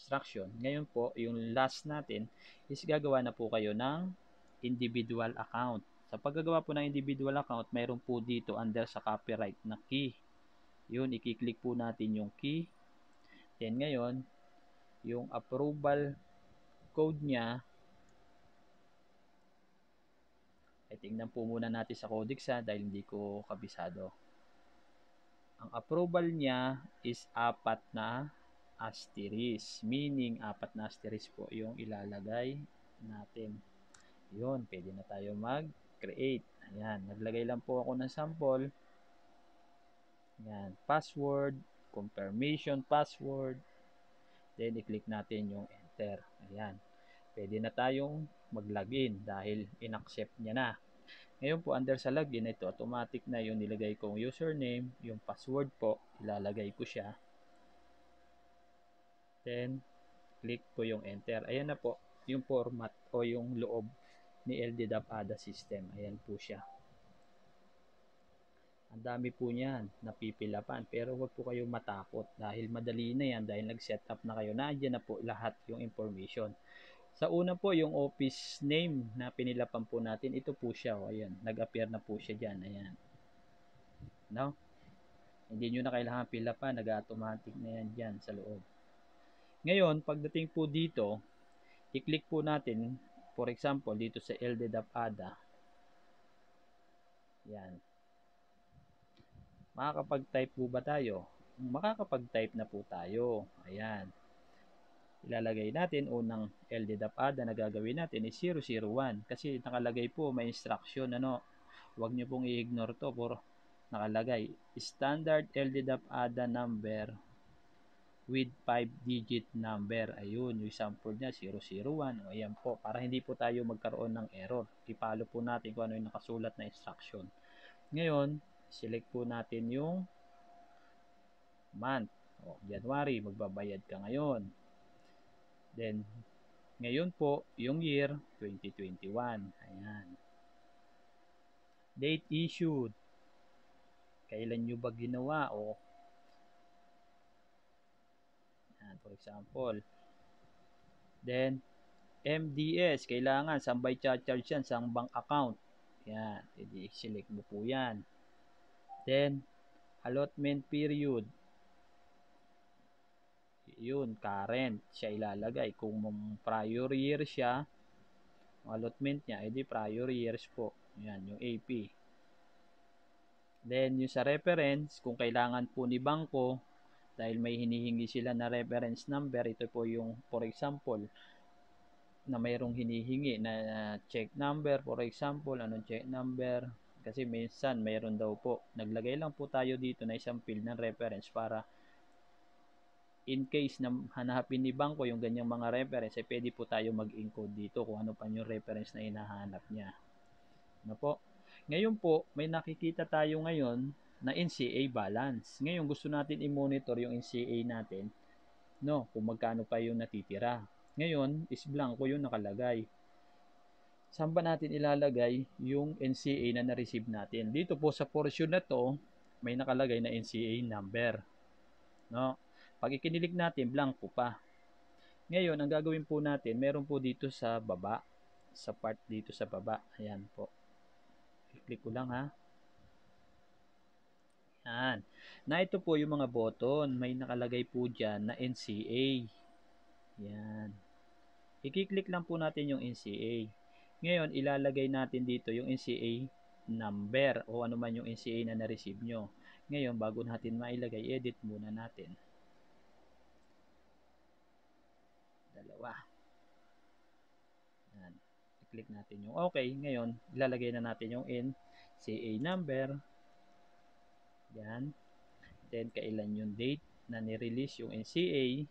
instruction. Ngayon po, yung last natin is gagawa na po kayo ng individual account. Sa paggagawa po ng individual account, mayroon po dito under sa copyright na key. Yun, i-click po natin yung key. Then ngayon, yung approval code niya, ay tingnan po muna natin sa codex dahil hindi ko kabisado. Ang approval niya is 4 na asterisk, meaning 4 na asterisk po yung ilalagay natin. Yun, pwede na tayo mag-create. Ayan, naglagay lang po ako ng sample. Ayan, password, confirmation password. Then, i-click natin yung enter. Ayan, pwede na tayong mag-login dahil in-accept niya na. Ngayon po, under sa login, ito, automatic na yung nilagay kong username, yung password po, ilalagay ko siya. Then, click ko yung enter. Ayan na po, yung format o yung loob ni LDDAP ADA system. Ayan po siya. Ang dami po niyan, napipilapan. Pero wag po kayong matakot dahil madali na yan dahil nag-set up na kayo. Nandiyan na po lahat yung information. Sa una po, yung office name na pinilapan po natin, ito po siya. O, ayan, nag-appear na po siya dyan. Ayan. No? Hindi nyo na kailangan pilapan, nag-automatic na yan dyan sa loob. Ngayon, pagdating po dito, i-click po natin, for example, dito sa LDDAP ADA. Yan. Makakapag-type po ba tayo? Makakapag-type na po tayo. Ayan. Ilalagay natin, unang LDDAP ADA na gagawin natin is 001. Kasi nakalagay po, may instruction, ano. Huwag nyo pong i-ignore to, puro nakalagay. Standard LDDAP ADA number with 5-digit number. Ayun, yung sample niya, 001. O, ayan po, para hindi po tayo magkaroon ng error. I-follow po natin kung ano yung nakasulat na instruction. Ngayon, select po natin yung month. O, January, magbabayad ka ngayon. Then, ngayon po, yung year, 2021. Ayan. Date issued. Kailan nyo ba ginawa? O, ayan, for example. Then, MDS, kailangan, saan ba i-charge yan? Sa bank account. Yan, i-select mo po yan. Then, allotment period. Yun, current, siya ilalagay. Kung prior year siya, allotment niya, edi prior years po. Yan, yung AP. Then, yung sa reference, kung kailangan po ni bangko, dahil may hinihingi sila na reference number, ito po yung, for example, na mayroong hinihingi na check number, for example, anong check number, kasi minsan mayroon daw po, naglagay lang po tayo dito na isang field ng reference para in case na hanapin ni bangko yung ganyang mga reference, eh pwede po tayo mag-encode dito kung ano pa yung reference na hinahanap niya. Ano po? Ngayon po, may nakikita tayo ngayon na NCA balance. Ngayon gusto natin i-monitor yung NCA natin, no, kung magkano pa yung natitira. Ngayon, is blanco yung nakalagay. Saan ba natin ilalagay yung NCA na na-receive natin? Dito po sa portion na to, may nakalagay na NCA number. No? Pag ikinilik natin, blanco pa. Ngayon, ang gagawin po natin, meron po dito sa baba, sa part dito sa baba. Ayan po. I-click ko lang ha. Yan. Na ito po yung mga button. May nakalagay po dyan na NCA. Yan. I-click lang po natin yung NCA. Ngayon, ilalagay natin dito yung NCA number o ano man yung NCA na na-receive nyo. Ngayon, bago natin mailagay, edit muna natin. Dalawa. Yan. I-click natin yung okay. Ngayon, ilalagay na natin yung NCA number. Yan. Then, kailan yung date na ni-release yung NCA.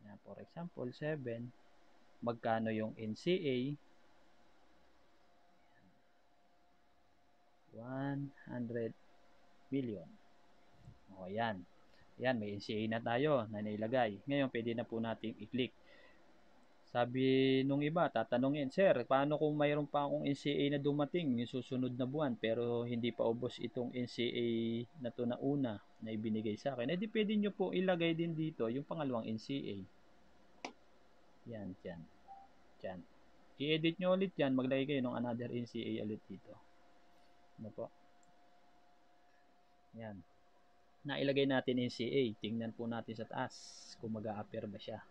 Yan, for example, 7. Magkano yung NCA? 100 million. O, yan. Yan, may NCA na tayo na nailagay. Ngayon, pwede na po natin i-click Sabi nung iba, tatanungin, "Sir, paano kung mayroon pa akong NCA na dumating yung susunod na buwan pero hindi pa ubos itong NCA na 'to na una na ibinigay sa akin?" Eh, di puwede niyo po ilagay din dito yung pangalawang NCA. Yan, diyan, diyan. I-edit niyo ulit 'yan, maglagay kayo ng another NCA ulit dito. Ano po, 'yan. Nailagay natin NCA, tingnan po natin sa taas kung mag-a-appear ba siya.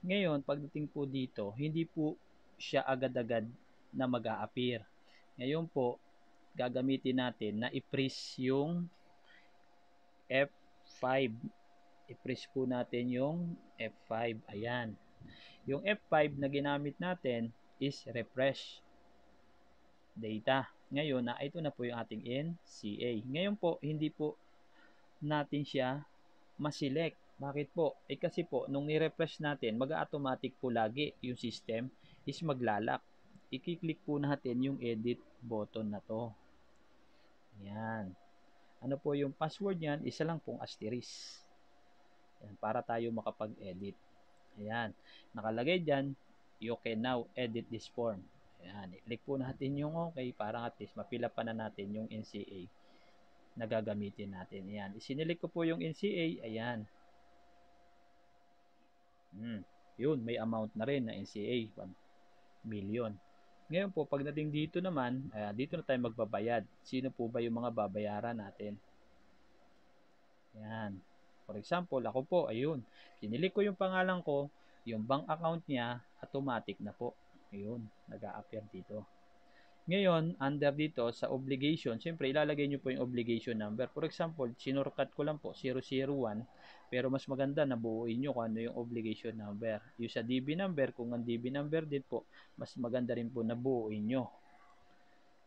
Ngayon, pagdating po dito, hindi po siya agad-agad na mag-a-appear. Ngayon po, gagamitin natin na i-press yung F5. I-press po natin yung F5. Ayan. Yung F5 na ginamit natin is refresh data. Ngayon, ito na po yung ating NCA. Ngayon po, hindi po natin siya ma-select. Bakit po? Eh kasi po, nung i-refresh natin, mag-automatic po lagi yung system is maglalak. I-click po natin yung edit button na to. Ayan. Ano po yung password niyan? Isa lang pong asterisk. Ayan, para tayo makapag-edit. Ayan. Nakalagay dyan, you can now edit this form. Ayan. I-click po natin yung okay para at least mapila pa na natin yung NCA na gagamitin natin. Ayan. Isinilik ko po yung NCA. Ayan. Yun, may amount na rin na NCA, 1 million. Ngayon po, pagdating dito naman, dito na tayo magbabayad. Sino po ba yung mga babayaran natin? Yan. For example, ako po, ayun. Pinilik ko yung pangalan ko, yung bank account niya, automatic na po. Ayun, nag-a-appear dito. Ngayon, under dito sa obligation, siyempre ilalagay nyo po yung obligation number. For example, sinurkat ko lang po 001, pero mas maganda na buuin nyo kung ano yung obligation number. Yung sa DB number, kung ang DB number din po, mas maganda rin po na buuin nyo.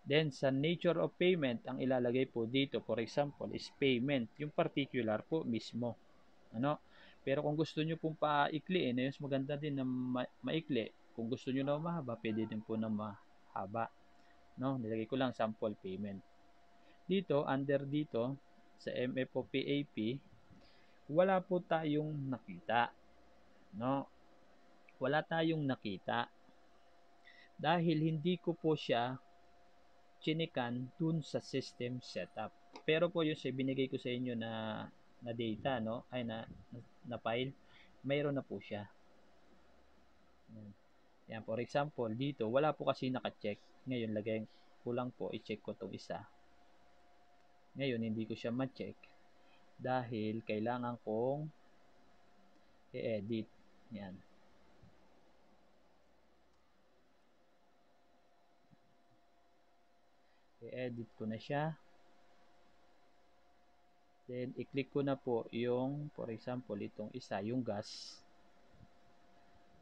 Then, sa nature of payment, ang ilalagay po dito, for example, is payment. Yung particular po mismo. Ano? Pero kung gusto nyo pong paikliin, mas maganda din na maikli. Kung gusto nyo na mahaba, pwede din po na mahaba. No, nilagay ko lang sample payment. Dito, under dito, sa MFOPAP, wala po tayong nakita. No? Wala tayong nakita. Dahil hindi ko po siya chinikan dun sa system setup. Pero po yung binigay ko sa inyo na data, no? Ay na file, mayroon na po siya. Yan, for example, dito wala po kasi naka-check. Ngayon lagay ko lang po i-check ko tong isa. Ngayon hindi ko siya ma-check dahil kailangan kong i-edit. Yan. I-edit ko na siya. Then, i-click ko na po yung, for example, itong isa, yung gas.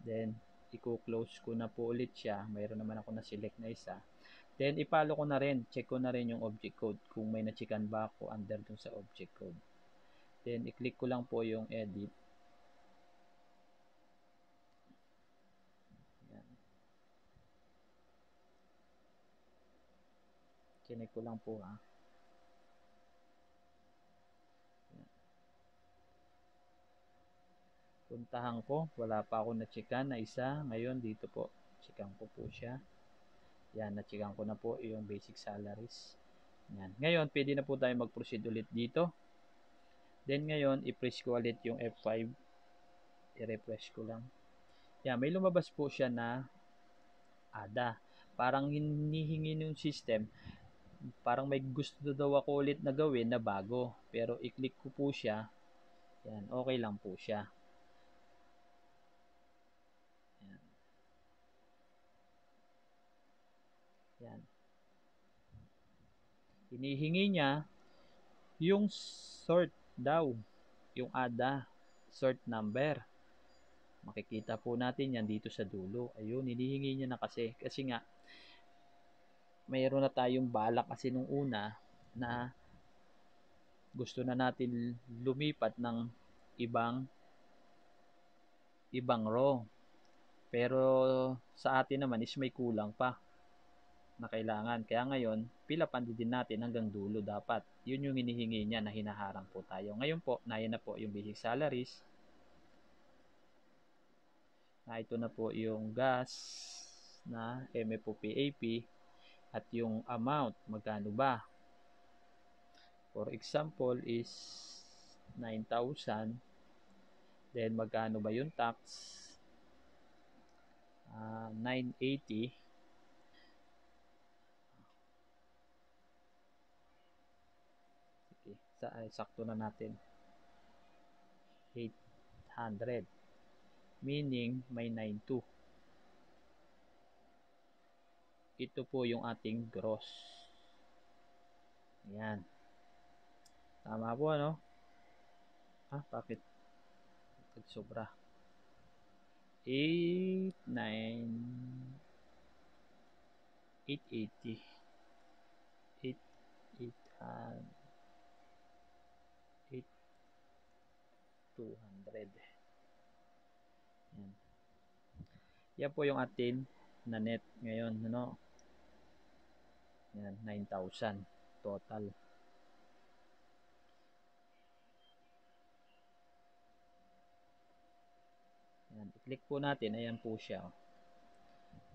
Then, i-close ko na po ulit siya. Mayroon naman ako na-select na isa. Then, ipalo ko na rin. Check ko na rin yung object code kung may na-checkan ba ako under dun sa object code. Then, i-click ko lang po yung edit. Yan. Chinek ko lang po ha. Yan. Puntahan ko. Wala pa ako na-checkan na isa. Ngayon, dito po. Checkan ko po siya. Yan, na-checkan ko na po yung basic salaries. Yan. Ngayon, pwede na po tayo mag-proceed ulit dito. Then ngayon, i-press ko ulit yung F5. I-refresh ko lang. Yan, may lumabas po siya na ADA. Parang hinihingi ng system, parang may gusto daw ako ulit na gawin na bago. Pero i-click ko po siya. Yan, okay lang po siya. Yan. Yan. Hinihingi niya yung sort daw, yung ADA, sort number. Makikita po natin yan dito sa dulo. Ayun, hinihingi niya na kasi. Kasi nga, mayroon na tayong balak kasi nung una na gusto na natin lumipat ng ibang row. Pero sa atin naman is may kulang pa na kailangan. Kaya ngayon, pilapan din natin hanggang dulo dapat. Yun yung hinihingi niya na hinaharang po tayo. Ngayon po, na po yung basic salaries. Ito na po yung gas na MFOPAP at yung amount, magkano ba? For example is 9,000. Then magkano ba yung tax? 980. Sige, sakto na natin. 800. Meaning may 92. Ito po yung ating gross. Ayan. Tama po ano? Bakit sobra? 8, 9, 880. 8, 800. 8, 200. Yan. Yan po yung atin na net ngayon, ano? Yan, 9,000 total. Yan, i-click po natin, ayan po siya.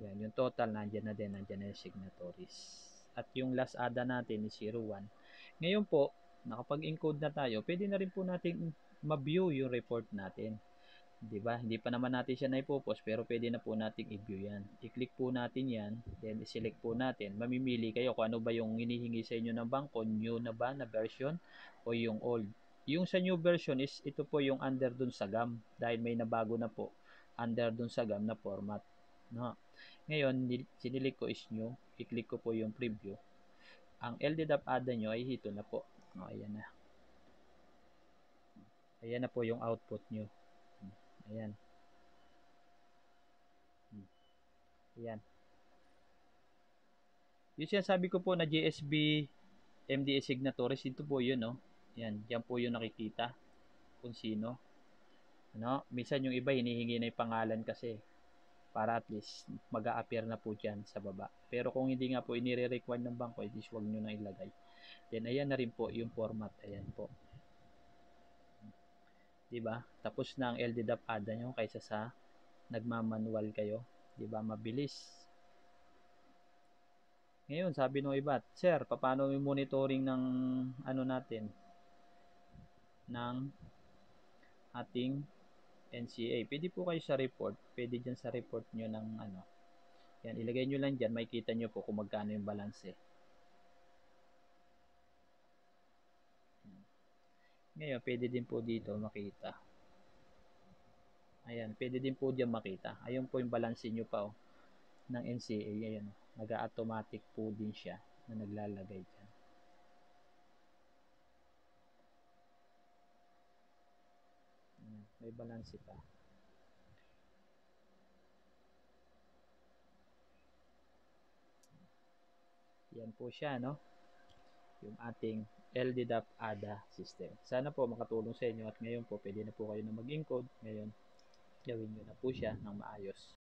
Yan, yung total nandiyan na din, nandiyan na yung signatories. At yung last ADA natin is 01. Ngayon po, nakapag-encode na tayo, pwede na rin po natin ma-view yung report natin. 'Di ba? Hindi pa naman natin siya na-ipopost pero pwede na po nating i-view 'yan. I-click po natin 'yan, then i-select po natin. Mamimili kayo kung ano ba yung hinihingi sa inyo ng bangko, new na ba na version o yung old. Yung sa new version is ito po yung under dun sa GAM dahil may nabago na po under dun sa GAM na format, no? Ngayon, sinilik ko is new, i-click ko po yung preview. Ang LDAP ADA nyo ay ito na po. Ayan na. Ayan na po yung output nyo. Ayan. Ayan. Yung sinasabi ko po na GSB MDA signatories, ito po yun, no? Yan, yan po yung nakikita kung sino. Ano? Minsan yung iba hinihingi na yung pangalan kasi para at least mag-a-appear na po dyan sa baba. Pero kung hindi nga po inire-require ng bangko, at least huwag nyo na ilagay. Then ayan na rin po yung format. Ayan po. Diba? Tapos na ang LDDAP ADA nyo kaysa sa nagmamanual kayo. Diba? Mabilis. Ngayon, sabi ng iba, Sir, paano yung monitoring ng ano natin? Ng ating NCA. Pwede po kayo sa report. Pwede dyan sa report nyo ng ano. Yan, ilagay nyo lang dyan. Makikita nyo po kung magkano yung balance eh. Ngayon, pwede din po dito makita. Ayan, pwede din po dyan makita. Ayun po yung balance nyo pa oh, ng NCA. Ayan, nag-automatic po din siya na naglalagay dyan. Ayan, may balance pa. Yan po siya, no? Yung ating LDDAP ADA system. Sana po makatulong sa inyo at ngayon po pwede na po kayo na mag-encode. Ngayon, gawin nyo na po siya ng maayos.